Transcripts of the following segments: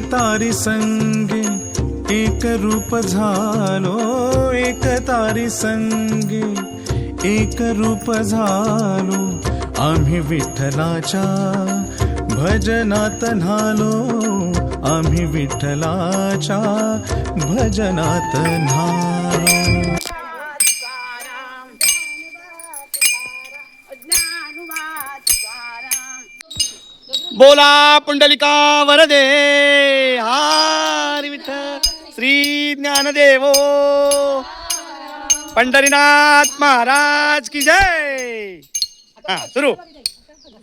तारी संगे एक रूप झालो, एक तारी संगे एक रूप झालो, आम्ही विठ्ठलाच्या भजनात न्हालो, आम्ही विठ्ठलाच्या भजनात न्हालो. बोला पुंडलिका वरदे हरी विठ्ठल श्री ज्ञानदेव पंढरीनाथ महाराज की जय. हा सुरू.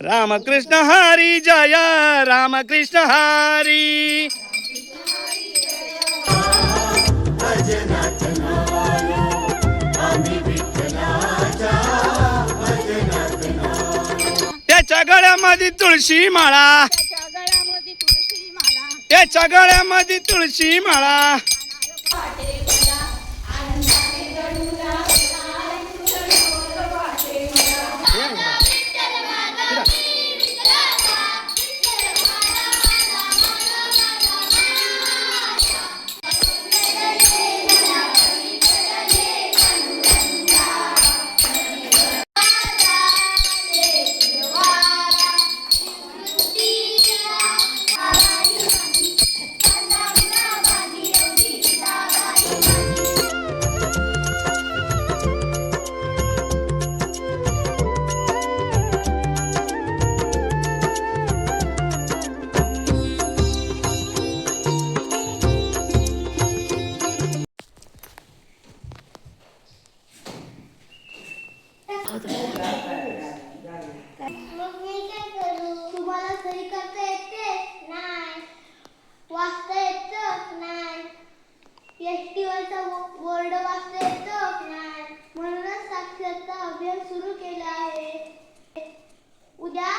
रामकृष्ण हरी जय, रामकृष्ण हरी. त्याच्या गळ्यामध्ये तुळशी माळा, त्याच्या गळ्यामध्ये तुळशी माळा. तुम्हाला सही करता येते? नाही. वाचता येतं? नाही. एसटी वरचा बोर्ड वाचता येतं? नाही. म्हणूनच साक्षरता अभियान सुरू केलं आहे. उद्या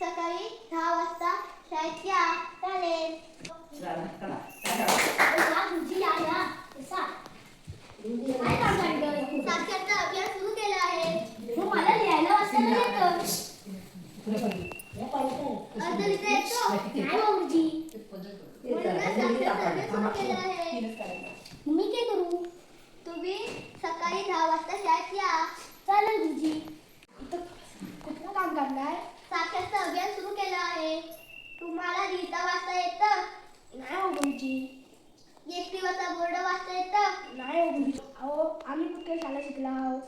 सकाळी 10 वाजता शाळेत या. चालेल. साक्षरता अभियान सुरू केलं आहे. मला लिहायला वाचायला येतं. अर्ध लिहिता येतं? नाही भाऊजी. मी काय करू? तुम्ही सकाळी 10 वाजता शाळेत या. चालेल गुरुजी. कुठलं काम करणार? साक्षरता अभियान सुरू केलं आहे. तुम्हाला लिहिता वाचता येतं? नाही गुरुजी. एसटीवरचा बोर्ड वाचता येतं? नाही गुरुजी. अहो आम्ही कुठे शाळा शिकला आहोत.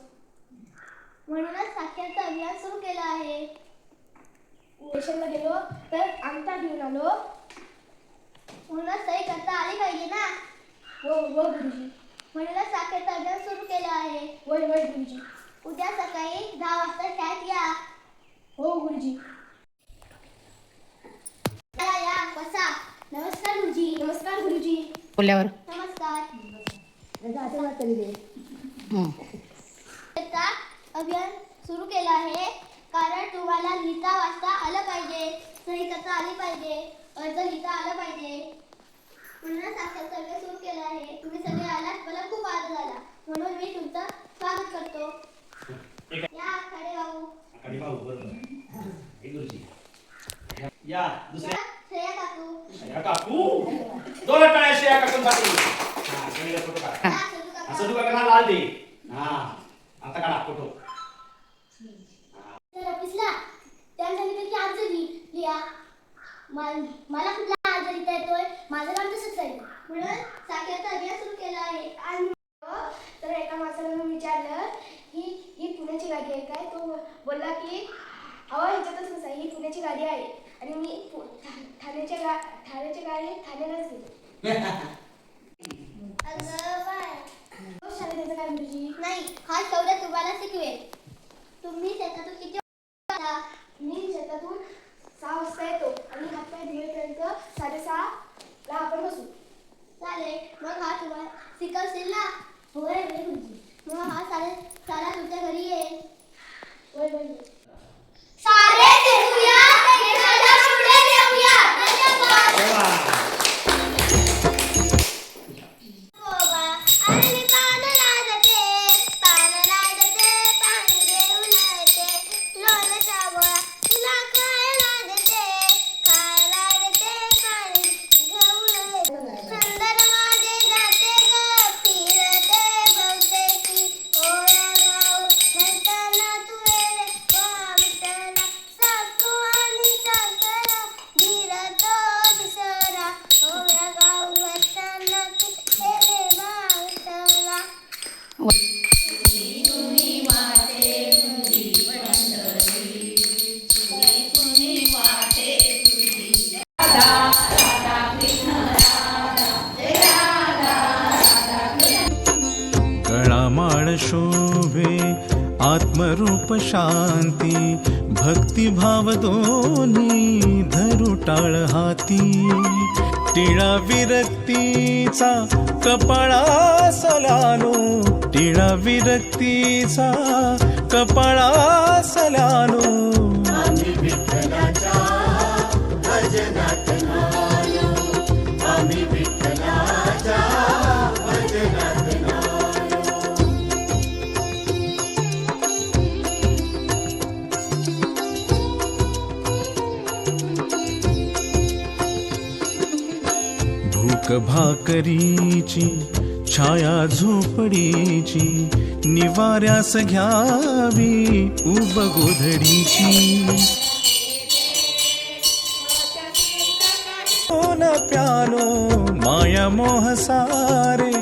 म्हणूनच साक्षरता अभियान सुरू केलं आहे. स्टेशनला गेलो तर अंगठा घेऊन आलो. म्हणूनच सही करता आली पाहिजे ना. हो हो गुरुजी. म्हणूनच साक्षरता अभियान सुरू केलं आहे. होय होय गुरुजी. उद्या सकाळी 10 वाजता शाळेत या. हो गुरुजी. या बसा. नमस्कार गुरुजी. नमस्कार गुरुजी. बोलल्यावर नमस्कार. अभियान सुरू केलं आहे कारण तुम्हाला लिहिता वाचता आलं पाहिजे, सही करता आली पाहिजे, अर्ज लिहिता आलं पाहिजे. म्हणून साक्षरता अभियान सुरू केलं आहे. तुम्ही सगळे आलात, मला खूप आनंद झाला. म्हणून मी तुमचं स्वागत करतो. या खडे भाऊ. खडे भाऊ बरोबर. या दुसऱ्या श्रेया काकू. श्रेया काकू. दोन टाळ्या श्रेया काकूंसाठी. हा गणेश फोटो काढ. असं तू काका लाल दे. हा आता काढा फोटो. ऑफिसला त्यांनी सांगितलं की अर्ज लिहा. मला कुठला अर्ज लिहिता येतोय? माझं नाव तसंच आहे. म्हणून साक्षरता अभियान सुरू केलं आहे. आणि तर एका माणसाला मी विचारलं की ही पुण्याची गाडी आहे काय? तो बोलला की अहो ह्याच्यातच कसं आहे, ही पुण्याची गाडी आहे. आणि मी ठाण्याच्या गाडी ठाण्यालाच गेलो. शाळेत काय गुरुजी? नाही, हा शौर्य तुम्हाला शिकवेल. तुम्ही शेतातून किती वाजता? मी शेतातून 6 वाजता येतो आणि हातपाय धुवेपर्यंत 6:30ला आपण बसू. चालेल. मग हा तुम्हाला शिकवशील ना? होय गुरुजी. मग हा 6:30ला तुमच्या घरी येईल. होय होय. सारे शिकूया, देशाला पुढे नेऊया. धन्यवाद. बाण शोभे आत्मरूप शांती भक्तिभाव दोन्ही धरू टाळ हाती टिळा विरक्तीचा कपाळास लालो टिळा विरक्तीचा कपाळास लालो आम्ही विठ्ठलाच्या भजनात नालो आम्ही विठ्ठलाच्या भजनात नालो भूक भाकरीची छाया झोपडीची निवाऱ्यास घ्यावी उब गोधडीची न प्यालो माया मोह सारे